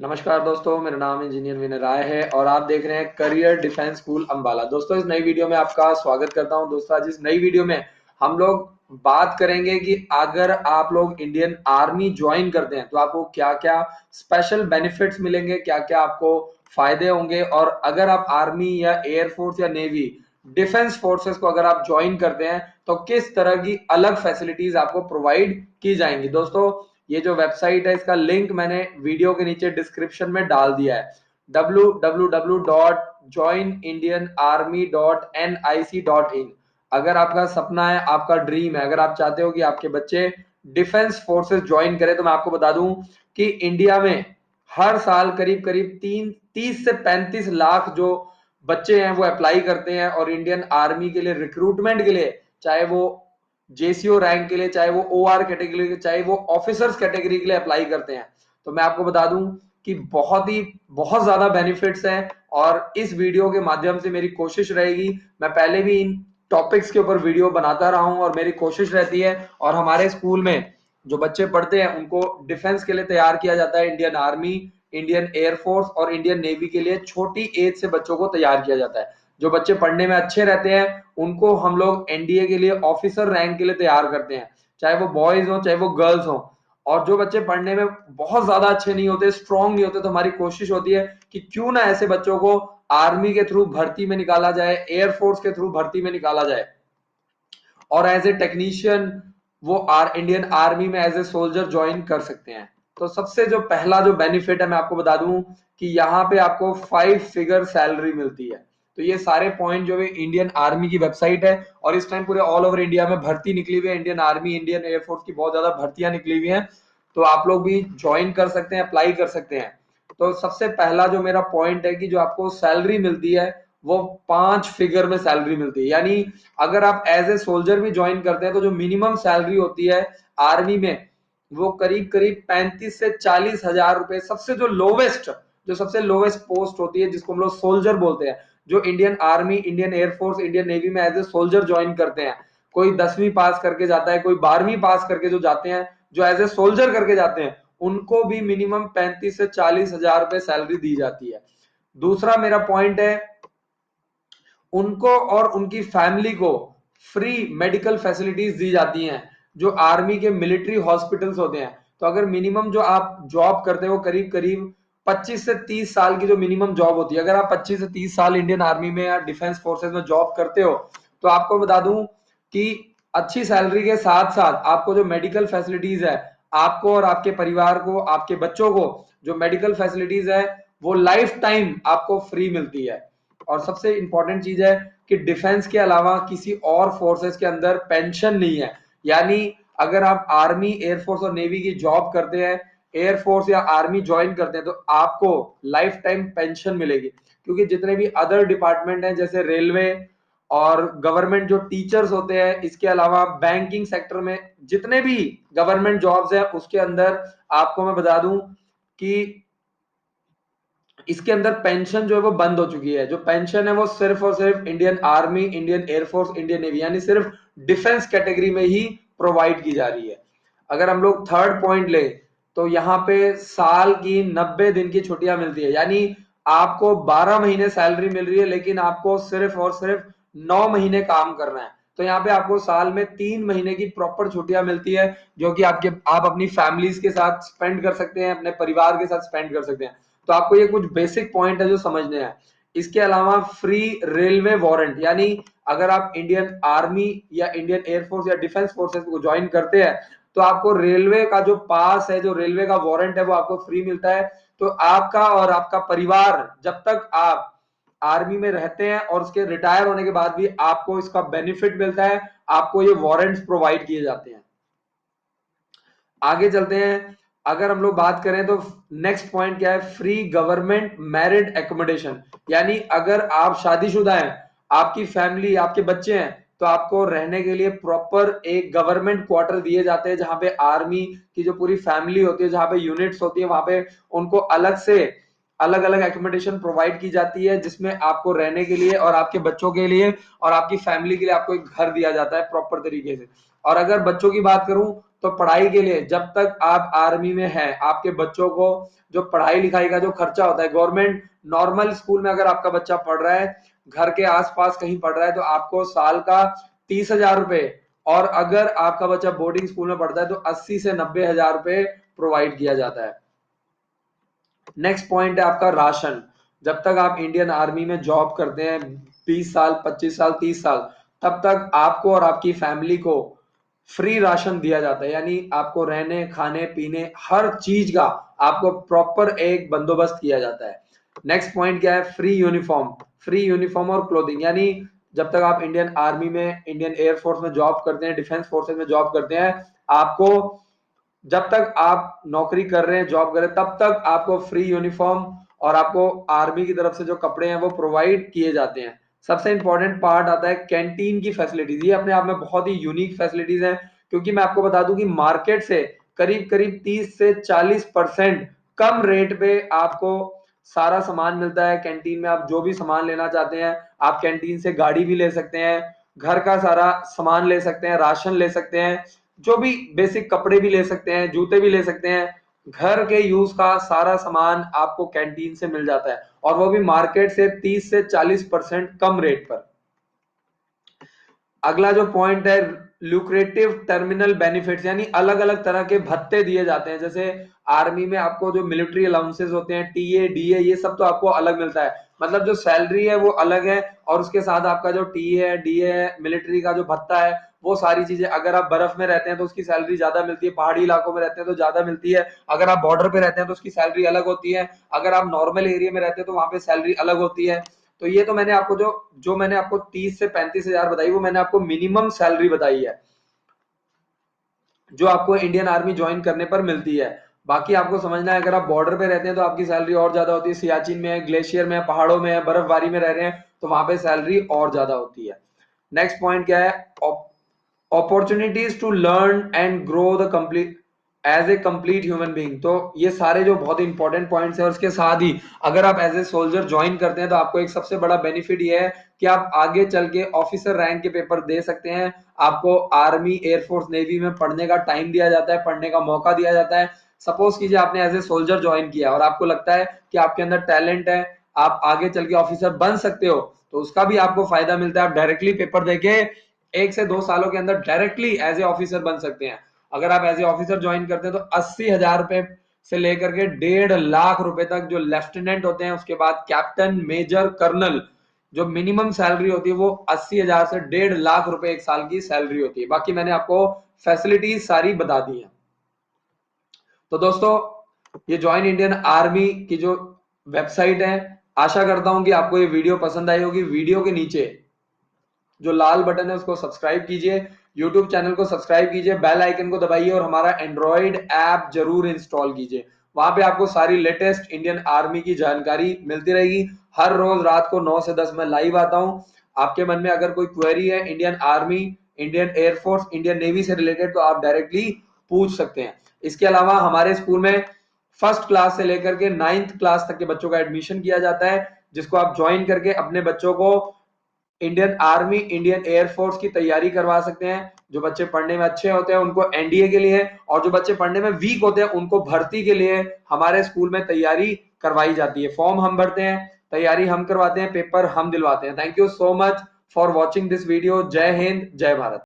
नमस्कार दोस्तों, मेरा नाम इंजीनियर विनय राय है और आप देख रहे हैं करियर डिफेंस स्कूल अंबाला। दोस्तों, इस नई वीडियो में आपका स्वागत करता हूं। दोस्तों, आज इस नई वीडियो में हम लोग बात करेंगे कि अगर आप लोग इंडियन आर्मी ज्वाइन करते हैं तो आपको क्या-क्या स्पेशल बेनिफिट्स मिलेंगे, क्या-क्या आपको फायदे होंगे, और अगर आप आर्मी या एयरफोर्स या नेवी डिफेंस फोर्सेस को अगर आप ज्वाइन करते हैं तो किस तरह की अलग फैसिलिटीज आपको प्रोवाइड की जाएंगी। दोस्तों, ये जो वेबसाइट है इसका लिंक मैंने वीडियो के नीचे डिस्क्रिप्शन में डाल दिया है, www.joinindianarmy.nic.in। अगर आपका सपना है, आपका ड्रीम है, अगर आप चाहते हो कि आपके बच्चे डिफेंस फोर्सेस ज्वाइन करें, तो मैं आपको बता दूं कि इंडिया में हर साल करीब करीब 30 से 35 लाख जो बच्चे हैं वो अप्लाई करते हैं और इंडियन आर्मी के लिए रिक्रूटमेंट के लिए, चाहे वो जेसीओ रैंक के लिए, चाहे वो ओआर कैटेगरी के, चाहे वो ऑफिसर्स कैटेगरी के लिए अप्लाई करते हैं। तो मैं आपको बता दूं कि बहुत ज्यादा बेनिफिट्स हैं और इस वीडियो के माध्यम से मेरी कोशिश रहेगी, मैं पहले भी इन टॉपिक्स के ऊपर वीडियो बनाता रहा हूं और मेरी कोशिश रहती है, और हमारे स्कूल में जो बच्चे पढ़ते हैं उनको डिफेंस के लिए तैयार किया जाता है। इंडियन आर्मी, इंडियन एयरफोर्स और इंडियन नेवी के लिए छोटी एज से बच्चों को तैयार किया जाता है। जो बच्चे पढ़ने में अच्छे रहते हैं उनको हम लोग एनडीए के लिए ऑफिसर रैंक के लिए तैयार करते हैं, चाहे वो बॉयज हो चाहे वो गर्ल्स हो। और जो बच्चे पढ़ने में बहुत ज्यादा अच्छे नहीं होते, स्ट्रांग नहीं होते, तो हमारी कोशिश होती है कि क्यों ना ऐसे बच्चों को आर्मी के थ्रू भर्ती में निकाला जाए, एयरफोर्स के थ्रू भर्ती में निकाला जाए, और एज ए टेक्नीशियन वो इंडियन आर्मी में एज ए सोल्जर ज्वाइन कर सकते हैं। तो सबसे जो पहला जो बेनिफिट है मैं आपको बता दूं कि यहाँ पे आपको 5 फिगर सैलरी मिलती है। तो ये सारे पॉइंट जो है इंडियन आर्मी की वेबसाइट है, और इस टाइम पूरे ऑल ओवर इंडिया में भर्ती निकली हुई है। इंडियन आर्मी, इंडियन एयरफोर्स की बहुत ज्यादा भर्तियां निकली हुई हैं, तो आप लोग भी ज्वाइन कर सकते हैं, अप्लाई कर सकते हैं। तो सबसे पहला जो मेरा पॉइंट है कि जो आपको सैलरी मिलती है वो 5 फिगर में सैलरी मिलती है। यानी अगर आप एज ए सोल्जर भी ज्वाइन करते हैं तो जो मिनिमम सैलरी होती है आर्मी में वो करीब करीब 35 से 40 हजार रुपए, सबसे जो सबसे लोवेस्ट पोस्ट होती है जिसको हम लोग सोल्जर बोलते हैं, जो Indian army, Indian air force, Indian navy में एज ए सोल्जर ज्वाइन करते हैं। कोई 10वीं पास करके जाता है, कोई 12वीं पास करके जो जाते हैं, जो एज ए सोल्जर करके जाते हैं, उनको भी मिनिमम 35 से 40 हजार रुपए सैलरी दी जाती है। दूसरा मेरा पॉइंट है, उनको और उनकी फैमिली को फ्री मेडिकल फैसिलिटीज दी जाती हैं जो आर्मी के मिलिट्री हॉस्पिटल्स होते हैं। तो अगर मिनिमम जो आप जॉब करते हो करीब करीब 25 से 30 साल की जो मिनिमम जॉब होती है, अगर आप 25 से 30 साल इंडियन आर्मी में या डिफेंस फोर्सेस में जॉब करते हो, तो आपको बता दूं कि अच्छी सैलरी के साथ साथ आपको जो मेडिकल फैसिलिटीज है, आपको और आपके परिवार को, आपके बच्चों को जो मेडिकल फैसिलिटीज है वो लाइफ टाइम आपको फ्री मिलती है। और सबसे इंपॉर्टेंट चीज है कि डिफेंस के अलावा किसी और फोर्सेस के अंदर पेंशन नहीं है। यानी अगर आप आर्मी, एयरफोर्स और नेवी की जॉब करते हैं, एयरफोर्स या आर्मी ज्वाइन करते हैं, तो आपको लाइफ टाइम पेंशन मिलेगी। क्योंकि जितने भी अदर डिपार्टमेंट हैं जैसे रेलवे और गवर्नमेंट जो टीचर्स होते हैं, इसके अलावा बैंकिंग सेक्टर में जितने भी गवर्नमेंट जॉब्स हैं उसके अंदर आपको मैं बता दूं कि इसके अंदर पेंशन जो है वो बंद हो चुकी है। जो पेंशन है वो सिर्फ और सिर्फ Indian army, Indian air force, Indian navy यानी सिर्फ डिफेंस कैटेगरी में ही प्रोवाइड की जा रही है। अगर हम लोग थर्ड पॉइंट ले तो यहाँ पे साल की 90 दिन की छुट्टियां मिलती है। यानी आपको 12 महीने सैलरी मिल रही है लेकिन आपको सिर्फ और सिर्फ 9 महीने काम करना है। तो यहाँ पे आपको साल में 3 महीने की प्रॉपर छुट्टियां मिलती है, जो कि आप अपनी फैमिलीज के साथ स्पेंड कर सकते हैं, अपने परिवार के साथ स्पेंड कर सकते हैं। तो आपको ये कुछ बेसिक पॉइंट है जो समझने हैं। इसके अलावा फ्री रेलवे वारंट, यानी अगर आप इंडियन आर्मी या इंडियन एयरफोर्स या डिफेंस फोर्सेस को ज्वाइन करते हैं तो आपको रेलवे का जो पास है, जो रेलवे का वारंट है, वो आपको फ्री मिलता है। तो आपका और आपका परिवार जब तक आप आर्मी में रहते हैं और उसके रिटायर होने के बाद भी आपको इसका बेनिफिट मिलता है, आपको ये वारंट्स प्रोवाइड किए जाते हैं। आगे चलते हैं। अगर हम लोग बात करें तो नेक्स्ट पॉइंट क्या है, फ्री गवर्नमेंट मैरिड एकोमोडेशन। यानी अगर आप शादीशुदा हैं, आपकी फैमिली, आपके बच्चे हैं, तो आपको रहने के लिए प्रॉपर एक गवर्नमेंट क्वार्टर दिए जाते हैं, जहां पे आर्मी की जो पूरी फैमिली होती है, जहां पे यूनिट्स होती है, वहां पे उनको अलग से अलग अलग एकोमोडेशन प्रोवाइड की जाती है, जिसमें आपको रहने के लिए और आपके बच्चों के लिए और आपकी फैमिली के लिए आपको एक घर दिया जाता है प्रॉपर तरीके से। और अगर बच्चों की बात करूं तो पढ़ाई के लिए जब तक आप आर्मी में हैं, आपके बच्चों को जो पढ़ाई लिखाई का जो खर्चा होता है, गवर्नमेंट नॉर्मल स्कूल में अगर आपका बच्चा पढ़ रहा है, घर के आसपास कहीं पढ़ रहा है, तो आपको साल का 30,000 रुपए, और अगर आपका बच्चा बोर्डिंग स्कूल में पढ़ता है तो 80 से 90,000 रुपए प्रोवाइड किया जाता है। नेक्स्ट पॉइंट है आपका राशन। जब तक आप इंडियन आर्मी में जॉब करते हैं 20 साल, 25 साल, 30 साल, तब तक आपको और आपकी फैमिली को फ्री राशन दिया जाता है, यानी आपको रहने, खाने, पीने, हर चीज का आपको प्रॉपर एक बंदोबस्त किया जाता है। नेक्स्ट पॉइंट क्या है? Free uniform. फ्री यूनिफॉर्म और क्लोथिंग, यानी जब तक आप इंडियन आर्मी में, इंडियन एयरफोर्स में जॉब करते हैं, डिफेंस फोर्सेज में जॉब करते हैं, आपको जब तक आप नौकरी कर रहे हैं, जॉब कर रहे हैं, तब तक आपको फ्री यूनिफॉर्म और आपको आर्मी की तरफ से जो कपड़े हैं वो प्रोवाइड किए जाते हैं। सबसे इंपॉर्टेंट पार्ट आता है कैंटीन की फैसिलिटीज। ये अपने आप में बहुत ही यूनिक फैसिलिटीज हैं, क्योंकि मैं आपको बता दूं कि मार्केट से करीब करीब 30 से 40% कम रेट पे आपको सारा सामान मिलता है। कैंटीन में आप जो भी सामान लेना चाहते हैं, आप कैंटीन से गाड़ी भी ले सकते हैं, घर का सारा सामान ले सकते हैं, राशन ले सकते हैं, जो भी बेसिक कपड़े भी ले सकते हैं, जूते भी ले सकते हैं, घर के यूज का सारा सामान आपको कैंटीन से मिल जाता है, और वो भी मार्केट से 30 से 40% कम रेट पर। अगला जो पॉइंट है, लुक्रेटिव टर्मिनल बेनिफिट्स, यानी अलग अलग तरह के भत्ते दिए जाते हैं। जैसे आर्मी में आपको जो मिलिट्री अलाउंसेस होते हैं, टीए, डीए, ये सब तो आपको अलग मिलता है, मतलब जो सैलरी है वो अलग है, और उसके साथ आपका जो टीए है, डीए है, मिलिट्री का जो भत्ता है, वो सारी चीजें। अगर आप बर्फ में रहते हैं तो उसकी सैलरी ज्यादा मिलती है, पहाड़ी इलाकों में रहते हैं तो ज्यादा मिलती है, अगर आप बॉर्डर पे रहते हैं तो उसकी सैलरी अलग होती है, अगर आप नॉर्मल एरिया में रहते हैं तो वहां पे सैलरी अलग होती है। तो ये तो मैंने आपको जो मैंने आपको 30 से 35,000 बताई, वो मैंने आपको मिनिमम सैलरी बताई है जो आपको इंडियन आर्मी ज्वाइन करने पर मिलती है। बाकी आपको समझना है, अगर आप बॉर्डर पे रहते हैं तो आपकी सैलरी और ज्यादा होती है, सियाचिन में है, ग्लेशियर में है, पहाड़ों में है, बर्फबारी में रह रहे हैं, तो वहां पे सैलरी और ज्यादा होती है। नेक्स्ट पॉइंट क्या है? Opportunities to learn and grow the complete as a complete human being. तो ये सारे जो बहुत इंपॉर्टेंट पॉइंट्स हैं, और उसके साथ ही अगर आप एज ए सोल्जर ज्वाइन करते हैं तो आपको एक सबसे बड़ा बेनिफिट ये है कि आप आगे चल के ऑफिसर रैंक के पेपर दे सकते हैं। आपको आर्मी, एयरफोर्स, नेवी में पढ़ने का टाइम दिया जाता है, पढ़ने का मौका दिया जाता है। सपोज कीजिए आपने एज ए सोल्जर ज्वाइन किया और आपको लगता है कि आपके अंदर टैलेंट है, आप आगे चल के ऑफिसर बन सकते हो, तो उसका भी आपको फायदा मिलता है। आप डायरेक्टली पेपर देके 1 से 2 सालों के अंदर डायरेक्टली एज ए ऑफिसर बन सकते हैं। अगर आप एज ए ऑफिसर ज्वाइन करते हैं तो 80,000 रुपए से लेकर के 1.5 लाख रुपए तक जो लेफ्टिनेंट होते हैं, उसके बाद कैप्टन, मेजर, कर्नल, जो मिनिमम सैलरी होती है वो 80,000 से 1.5 लाख रुपए एक साल की सैलरी होती है। बाकी मैंने आपको फैसिलिटीज सारी बता दी है। तो दोस्तों, ये ज्वाइन इंडियन आर्मी की जो वेबसाइट है, आशा करता हूं कि आपको ये वीडियो पसंद आई होगी। वीडियो के नीचे जो लाल बटन है उसको सब्सक्राइब कीजिए, यूट्यूब चैनल को सब्सक्राइब कीजिए, बेल आइकन को दबाइए, और हमारा एंड्रॉइड ऐप जरूर इंस्टॉल कीजिए। वहां पे आपको सारी लेटेस्ट इंडियन आर्मी की जानकारी मिलती रहेगी। हर रोज रात को 9 से 10 मैं लाइव आता हूं। आपके मन में अगर कोई क्वेरी है Indian army, Indian air force, Indian navy से रिलेटेड, तो आप डायरेक्टली पूछ सकते हैं। इसके अलावा हमारे स्कूल में फर्स्ट क्लास से लेकर के 9th क्लास तक के बच्चों का एडमिशन किया जाता है, जिसको आप ज्वाइन करके अपने बच्चों को इंडियन आर्मी, इंडियन एयरफोर्स की तैयारी करवा सकते हैं। जो बच्चे पढ़ने में अच्छे होते हैं उनको एनडीए के लिए, और जो बच्चे पढ़ने में वीक होते हैं उनको भर्ती के लिए हमारे स्कूल में तैयारी करवाई जाती है। फॉर्म हम भरते हैं, तैयारी हम करवाते हैं, पेपर हम दिलवाते हैं। Thank you so much for watching this video. जय हिंद, जय भारत।